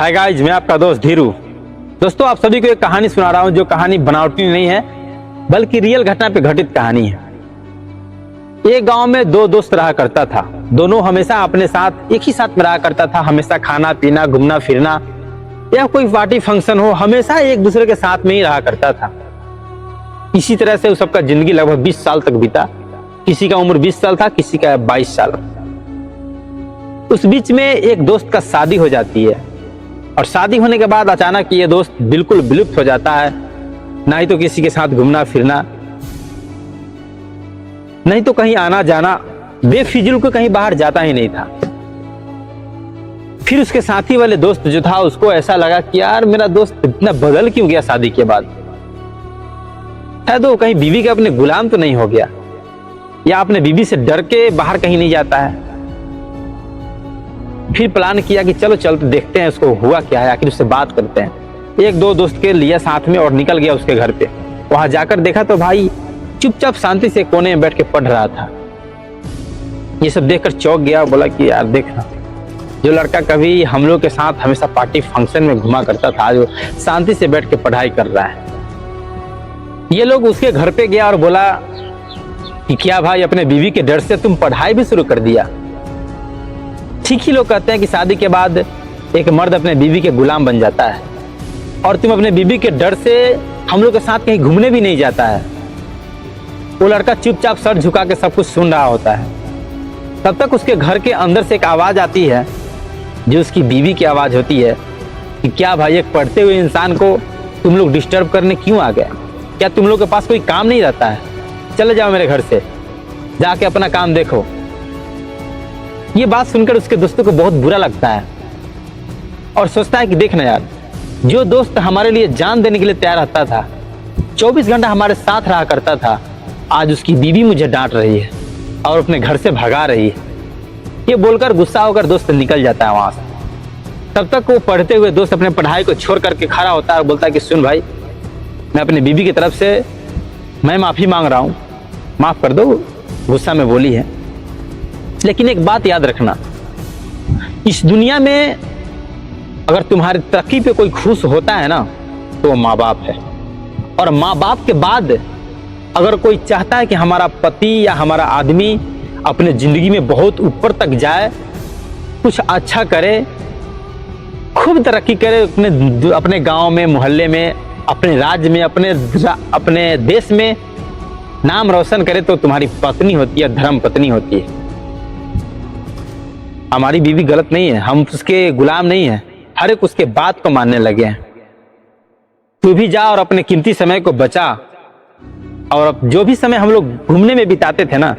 Hi guys, मैं आपका दोस्त धीरू। दोस्तों, आप सभी को एक कहानी सुना रहा हूँ जो कहानी बनावटी नहीं है बल्कि रियल घटना पे घटित कहानी है। एक गांव में दो दोस्त रहा करता था। दोनों हमेशा अपने साथ एक ही साथ में रहा करता था। हमेशा खाना पीना, घूमना फिरना या कोई पार्टी फंक्शन हो, हमेशा एक दूसरे के साथ में ही रहा करता था। इसी तरह से उस सबका जिंदगी लगभग 20 साल तक बीता। किसी का उम्र 20 साल था, किसी का 22 साल। उस बीच में एक दोस्त का शादी हो जाती है और शादी होने के बाद अचानक ये दोस्त बिल्कुल विलुप्त हो जाता है। ना ही तो किसी के साथ घूमना फिरना, नहीं तो कहीं आना जाना, बेफिजूल को कहीं बाहर जाता ही नहीं था। फिर उसके साथी वाले दोस्त जो था, उसको ऐसा लगा कि यार मेरा दोस्त इतना बदल क्यों गया शादी के बाद। शायद वो कहीं बीवी के अपने गुलाम तो नहीं हो गया, या अपने बीवी से डर के बाहर कहीं नहीं जाता है। फिर प्लान किया कि चलो चलते देखते हैं उसको हुआ क्या है, आखिर उससे बात करते हैं। एक दो दोस्त के लिए साथ में और निकल गया उसके घर पे। वहां जाकर देखा तो भाई चुपचाप शांति से कोने में बैठ के पढ़ रहा था। ये सब देखकर चौंक गया। बोला कि यार देखना, जो लड़का कभी हम लोग के साथ हमेशा पार्टी फंक्शन में घुमा करता था, जो शांति से बैठ के पढ़ाई कर रहा है। ये लोग उसके घर पे गया और बोला कि क्या भाई, अपने बीवी के डर से तुम पढ़ाई भी शुरू कर दिया? ठीक ही लोग कहते हैं कि शादी के बाद एक मर्द अपने बीवी के गुलाम बन जाता है और तुम अपने बीवी के डर से हम लोग के साथ कहीं घूमने भी नहीं जाता है। वो लड़का चुपचाप सर झुका के सब कुछ सुन रहा होता है। तब तक उसके घर के अंदर से एक आवाज आती है जो उसकी बीवी की आवाज होती है कि क्या भाई, एक पढ़ते हुए इंसान को तुम लोग डिस्टर्ब करने क्यों आ गए? क्या तुम लोग के पास कोई काम नहीं रहता है? चले जाओ मेरे घर से, जाके अपना काम देखो। ये बात सुनकर उसके दोस्तों को बहुत बुरा लगता है और सोचता है कि देखना यार, जो दोस्त हमारे लिए जान देने के लिए तैयार रहता था, 24 घंटा हमारे साथ रहा करता था, आज उसकी बीवी मुझे डांट रही है और अपने घर से भगा रही है। ये बोलकर गुस्सा होकर दोस्त निकल जाता है वहां से। तब तक वो पढ़ते हुए दोस्त अपने पढ़ाई को छोड़ करके खड़ा होता है और बोलता है कि सुन भाई, मैं अपनी बीवी की तरफ से मैं माफी मांग रहा हूँ, माफ कर दो, गुस्सा में बोली है। लेकिन एक बात याद रखना, इस दुनिया में अगर तुम्हारी तरक्की पे कोई खुश होता है ना, तो वो माँ बाप है। और माँ बाप के बाद अगर कोई चाहता है कि हमारा पति या हमारा आदमी अपने जिंदगी में बहुत ऊपर तक जाए, कुछ अच्छा करे, खूब तरक्की करे, अपने गांव में, मोहल्ले में, अपने राज्य में, अपने देश में नाम रोशन करे, तो तुम्हारी पत्नी होती है, धर्म पत्नी होती है। हमारी बीवी गलत नहीं है, हम उसके गुलाम नहीं है। हर एक उसके बात को मानने लगे हैं। तू भी जा और अपने कीमती समय को बचा। और जो भी समय हम लोग घूमने में बिताते थे ना,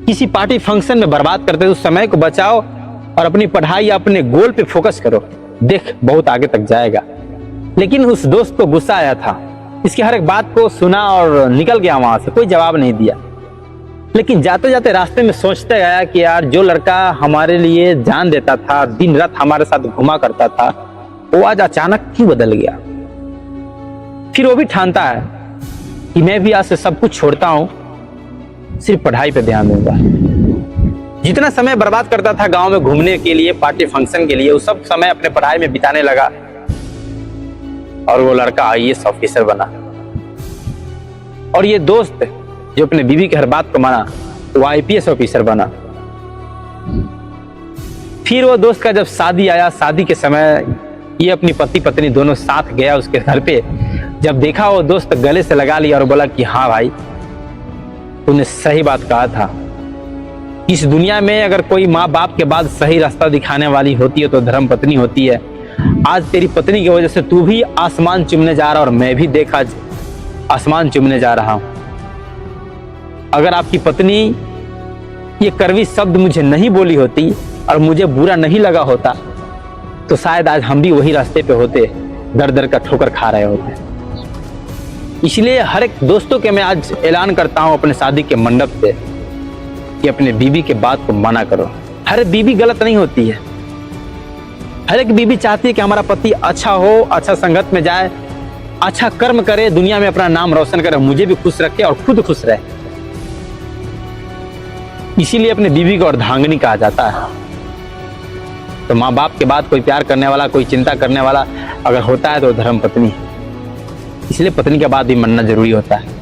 किसी पार्टी फंक्शन में बर्बाद करते थे, उस समय को बचाओ और अपनी पढ़ाई या अपने गोल पे फोकस करो। देख, बहुत आगे तक जाएगा। लेकिन उस दोस्त को गुस्सा आया था। इसकी हर एक बात को सुना और निकल गया वहां से, कोई जवाब नहीं दिया। लेकिन जाते जाते रास्ते में सोचते गया कि यार, जो लड़का हमारे लिए जान देता था, दिन रात हमारे साथ घुमा करता था, वो आज अचानक क्यों बदल गया? फिर वो भी ठानता है कि मैं भी आज से सब कुछ छोड़ता हूं, सिर्फ पढ़ाई पे ध्यान दूंगा। जितना समय बर्बाद करता था गांव में घूमने के लिए, पार्टी फंक्शन के लिए, वो सब समय अपने पढ़ाई में बिताने लगा और वो लड़का IAS ऑफिसर बना। और ये दोस्त जो अपने बीवी की हर बात को माना, वो IPS ऑफिसर बना। फिर वो दोस्त का जब शादी आया, शादी के समय ये अपनी पति पत्नी दोनों साथ गया उसके घर पे। जब देखा, वो दोस्त गले से लगा लिया और बोला कि हाँ भाई, तूने सही बात कहा था। इस दुनिया में अगर कोई माँ बाप के बाद सही रास्ता दिखाने वाली होती है तो धर्म पत्नी होती है। आज तेरी पत्नी की वजह से तू भी आसमान चूमने जा रहा और मैं भी देखा आसमान चूमने जा रहा हूं। अगर आपकी पत्नी ये कड़वी शब्द मुझे नहीं बोली होती और मुझे बुरा नहीं लगा होता, तो शायद आज हम भी वही रास्ते पे होते, दर दर का ठोकर खा रहे होते। इसलिए हर एक दोस्तों के मैं आज ऐलान करता हूं अपने शादी के मंडप पे कि अपने बीवी के बात को माना करो। हर बीवी गलत नहीं होती है। हर एक बीवी चाहती है कि हमारा पति अच्छा हो, अच्छा संगत में जाए, अच्छा कर्म करे, दुनिया में अपना नाम रोशन करे, मुझे भी खुश रखे और खुद खुश रहे। इसीलिए अपने बीवी को अर्धांगिनी कहा जाता है। तो माँ बाप के बाद कोई प्यार करने वाला, कोई चिंता करने वाला अगर होता है तो धर्म पत्नी है। इसलिए पत्नी के बाद भी मरना जरूरी होता है।